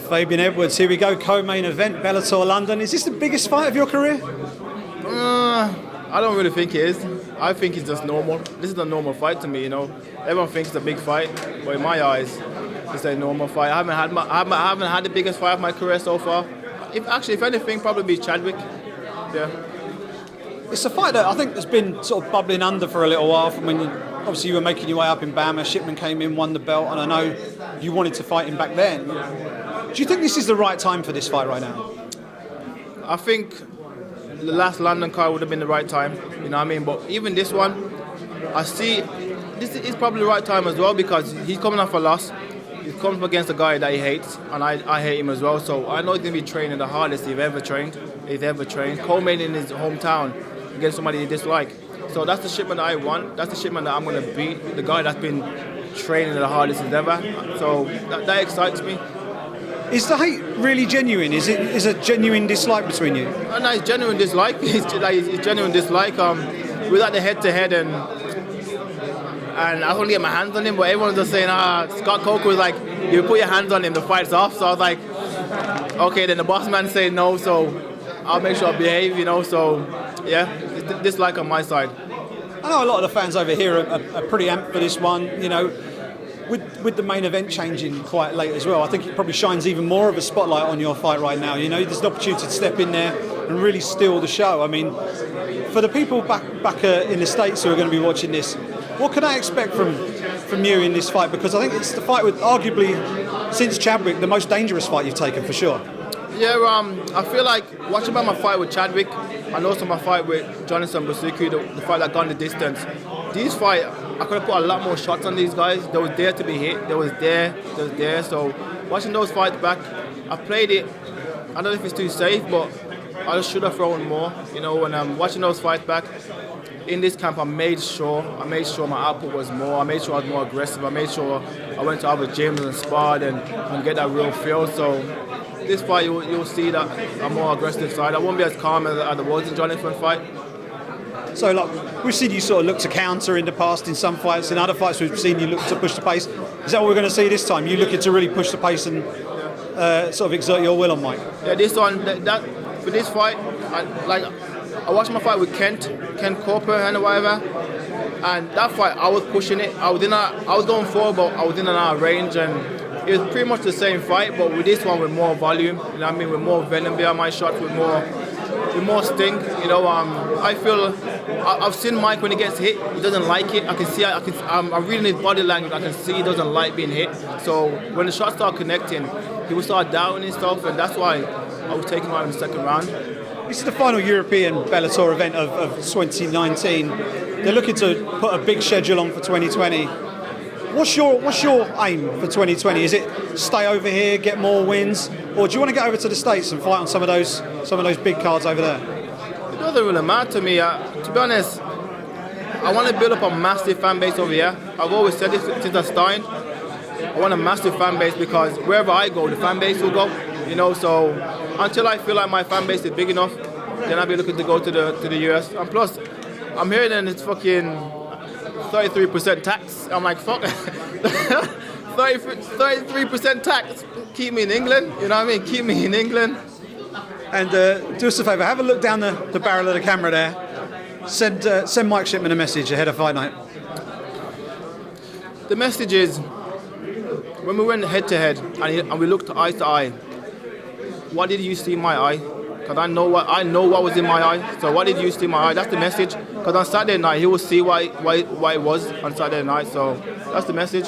Fabian Edwards, here we go, co-main event, Bellator London. Is this the biggest fight of your career? I don't really think it is. I think it's just normal. This is a normal fight to me, you know. Everyone thinks it's a big fight, but in my eyes, it's a normal fight. I haven't had the biggest fight of my career so far. If anything, probably be Chadwick. Yeah. It's a fight that I think has been sort of bubbling under for a little while from when obviously you were making your way up in Bama. Shipman came in, won the belt, and I know you wanted to fight him back then. Do you think this is the right time for this fight right now? I think the last London card would have been the right time, you know what I mean? But even this one, I see this is probably the right time as well because he's coming off a loss. He comes up against a guy that he hates, and I hate him as well. So I know he's going to be training the hardest he's ever trained. Co-main in his hometown against somebody he dislikes. So that's the Shipman that I want. That's the Shipman that I'm going to beat. The guy that's been training the hardest as ever. So that excites me. Is the hate really genuine? Is a genuine dislike between you? No, it's genuine dislike. It's genuine dislike. We're at the head-to-head, and I couldn't get my hands on him, but everyone's just saying, Scott Coker was like, you put your hands on him, the fight's off. So I was like, okay, then the boss man said no, so I'll make sure I behave, you know. So yeah, it's dislike on my side. I know a lot of the fans over here are pretty amped for this one, you know. With the main event changing quite late as well, I think it probably shines even more of a spotlight on your fight right now. You know, there's an opportunity to step in there and really steal the show. I mean, for the people back in the States who are going to be watching this, what can I expect from you in this fight? Because I think it's the fight with arguably, since Chadwick, the most dangerous fight you've taken for sure. Yeah, I feel like watching about my fight with Chadwick and also my fight with Jonathan Basuku, the fight that gone the distance. These fights, I could have put a lot more shots on these guys. They was there to be hit. They was there. So watching those fights back, I played it. I don't know if it's too safe, but I should have thrown more. You know, when I'm watching those fights back in this camp, I made sure my output was more. I made sure I was more aggressive. I made sure I went to other gyms and sparred and get that real feel. So this fight, you'll see that I'm more aggressive side. I won't be as calm as I was in Jonathan's fight. So, like, we've seen you sort of look to counter in the past in some fights. In other fights, we've seen you look to push the pace. Is that what we're going to see this time? You looking to really push the pace and sort of exert your will on Mike? Yeah, this one, for this fight, I watched my fight with Kent Cooper and whatever, and that fight, I was pushing it. I was going forward, but I was in and out of range, and it was pretty much the same fight, but with this one with more volume. You know what I mean? With more venom behind my shots, with more sting. You know, I feel I've seen Mike when he gets hit, he doesn't like it. I can see. I'm reading his body language. I can see he doesn't like being hit. So when the shots start connecting, he will start doubting himself, and that's why I was taking him out in the second round. This is the final European Bellator event of 2019. They're looking to put a big schedule on for 2020. What's your aim for 2020? Is it stay over here, get more wins, or do you want to get over to the States and fight on some of those big cards over there? It doesn't really matter to me. To be honest, I want to build up a massive fan base over here. I've always said this since I started. I want a massive fan base because wherever I go, the fan base will go. You know, so until I feel like my fan base is big enough, then I'll be looking to go to the US. And plus, I'm hearing that it's fucking 33% tax. I'm like, fuck, 33% tax. Keep me in England, you know what I mean? Keep me in England. And do us a favour, have a look down the barrel of the camera there. Send Mike Shipman a message ahead of fight night. The message is, when we went head to head and we looked eye to eye, what did you see in my eye? Because I know what was in my eye. So what did you see in my eye? That's the message. Because on Saturday night, he will see why it was on Saturday night. So that's the message.